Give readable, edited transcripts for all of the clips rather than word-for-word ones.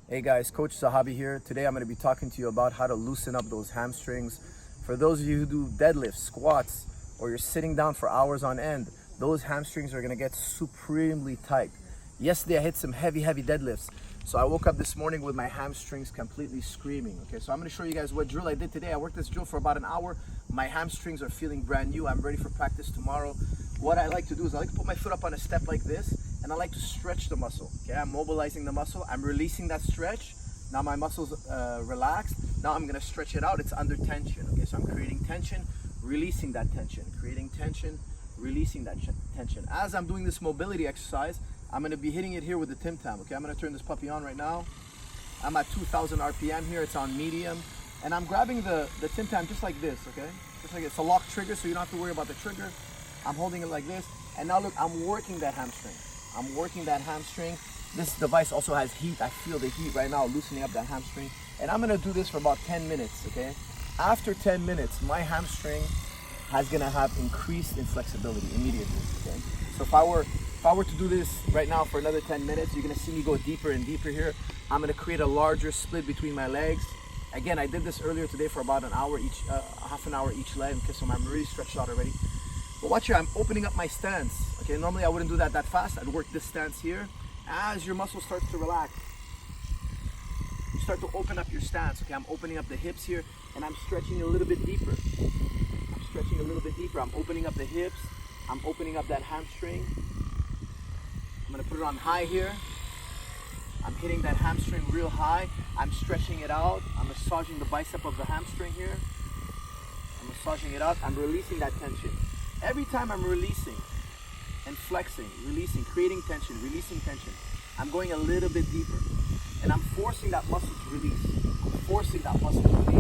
Hey guys, Coach Zahabi here. Today I'm going to be talking to you about how to loosen up those hamstrings. For those of you who do deadlifts, squats, or you're sitting down for hours on end, those hamstrings are going to get supremely tight. Yesterday I hit some heavy deadlifts. So I woke up this morning with my hamstrings completely screaming. Okay, so I'm going to show you guys what drill I did today. I worked this drill for about an hour. My hamstrings are feeling brand new. I'm ready for practice tomorrow. What I like to do is I like to put my foot up on a step like this, and I like to stretch the muscle. Okay, I'm mobilizing the muscle. I'm releasing that stretch. Now my muscle's relaxed. Now I'm gonna stretch it out. It's under tension. Okay, so I'm creating tension, releasing that tension, creating tension, releasing that tension. As I'm doing this mobility exercise, I'm gonna be hitting it here with the Tim Tam. Okay, I'm gonna turn this puppy on right now. I'm at 2,000 RPM here. It's on medium, and I'm grabbing the Tim Tam just like this. Okay, just like it's a lock trigger, so you don't have to worry about the trigger. I'm holding it like this, and now look, I'm working that hamstring. I'm working that hamstring. This device also has heat. I feel the heat right now, loosening up that hamstring. And I'm gonna do this for about 10 minutes, okay? After 10 minutes, my hamstring is gonna have increased in flexibility immediately, okay? So if I were to do this right now for another 10 minutes, you're gonna see me go deeper and deeper here. I'm gonna create a larger split between my legs. Again, I did this earlier today for about an hour each, half an hour each leg, okay? So I'm really stretched out already. But watch here, I'm opening up my stance. Okay, normally I wouldn't do that fast. I'd work this stance here. As your muscle starts to relax, you start to open up your stance. Okay, I'm opening up the hips here, and I'm stretching a little bit deeper. I'm stretching a little bit deeper. I'm opening up the hips. I'm opening up that hamstring. I'm gonna put it on high here. I'm hitting that hamstring real high. I'm stretching it out. I'm massaging the bicep of the hamstring here. I'm massaging it out. I'm releasing that tension. Every time I'm releasing and flexing, releasing, creating tension, releasing tension, I'm going a little bit deeper. And I'm forcing that muscle to release. I'm forcing that muscle to release.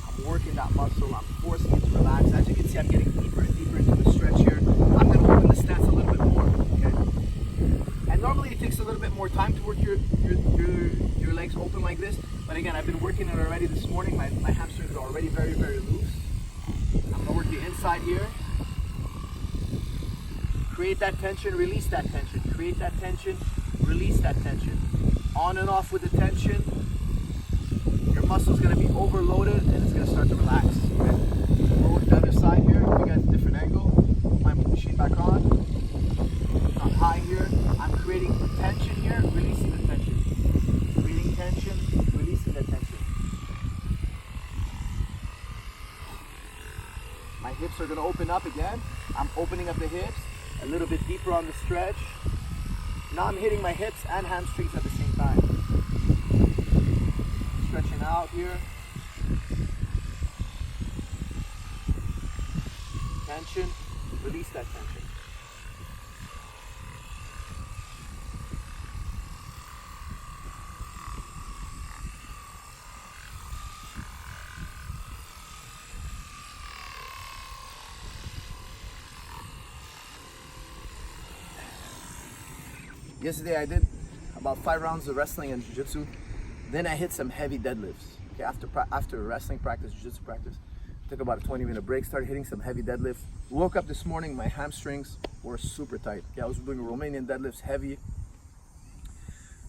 I'm working that muscle. I'm forcing it to relax. As you can see, I'm getting deeper and deeper into the stretch here. I'm going to open the stance a little bit more. Okay? And normally it takes a little bit more time to work your legs open like this. But again, I've been working it already this morning. My hamstrings are already very loose. I'm gonna work the inside here. Create that tension, release that tension. Create that tension, release that tension. On and off with the tension. Your muscle's gonna be overloaded and it's gonna start to relax. Okay? We'll work the other side here. You guys a different angle. Put my machine back on. On high here. I'm creating tension here, releasing the tension. Creating tension, releasing the tension. My hips are going to open up again. I'm opening up the hips a little bit deeper on the stretch. Now I'm hitting my hips and hamstrings at the same time. Stretching out here. Tension, release that tension. Yesterday I did about 5 rounds of wrestling and jiu-jitsu. Then I hit some heavy deadlifts. Okay, after wrestling practice, jiu-jitsu practice, took about a 20-minute break, started hitting some heavy deadlifts. Woke up this morning, my hamstrings were super tight. Okay, I was doing Romanian deadlifts, heavy.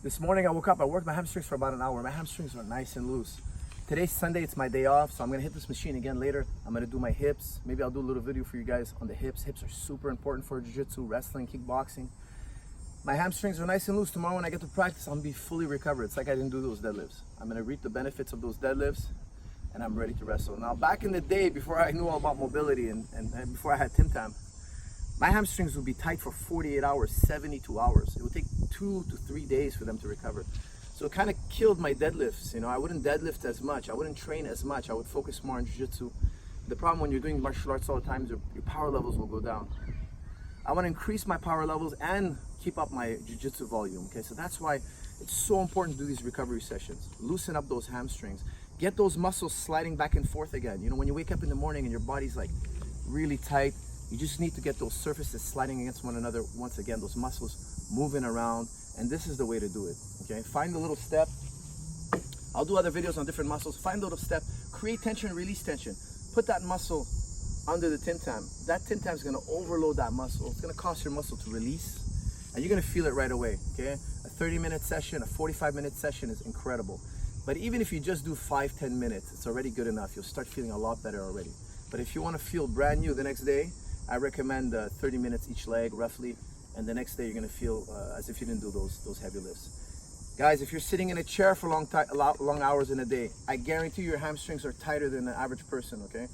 This morning I woke up, I worked my hamstrings for about an hour. My hamstrings are nice and loose. Today's Sunday, it's my day off, so I'm gonna hit this machine again later. I'm gonna do my hips. Maybe I'll do a little video for you guys on the hips. Hips are super important for jiu-jitsu, wrestling, kickboxing. My hamstrings are nice and loose. Tomorrow when I get to practice, I'm gonna be fully recovered. It's like I didn't do those deadlifts. I'm gonna reap the benefits of those deadlifts, and I'm ready to wrestle. Now, back in the day, before I knew all about mobility and before I had Tim Tam, my hamstrings would be tight for 48 hours, 72 hours. It would take 2 to 3 days for them to recover. So it kind of killed my deadlifts. You know, I wouldn't deadlift as much. I wouldn't train as much. I would focus more on jiu-jitsu. The problem when you're doing martial arts all the time is your power levels will go down. I want to increase my power levels and keep up my jiu-jitsu volume. Okay, so that's why it's so important to do these recovery sessions. Loosen up those hamstrings. Get those muscles sliding back and forth again. You know, when you wake up in the morning and your body's like really tight, you just need to get those surfaces sliding against one another once again, those muscles moving around, and this is the way to do it. Okay, find a little step. I'll do other videos on different muscles. Find a little step, create tension, release tension. Put that muscle under the Tim Tam, that Tim Tam is gonna overload that muscle. It's gonna cause your muscle to release, and you're gonna feel it right away, okay? A 30-minute session, a 45-minute session is incredible. But even if you just do 5-10 minutes, it's already good enough. You'll start feeling a lot better already. But if you wanna feel brand new the next day, I recommend 30 minutes each leg, roughly, and the next day you're gonna feel as if you didn't do those heavy lifts. Guys, if you're sitting in a chair for long hours in a day, I guarantee your hamstrings are tighter than the average person, okay?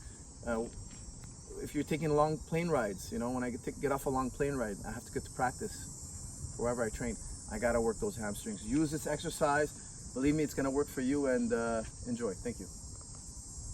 If you're taking long plane rides, you know, when I get off a long plane ride, I have to get to practice wherever I train. I gotta work those hamstrings. Use this exercise. Believe me, it's gonna work for you, and enjoy. Thank you.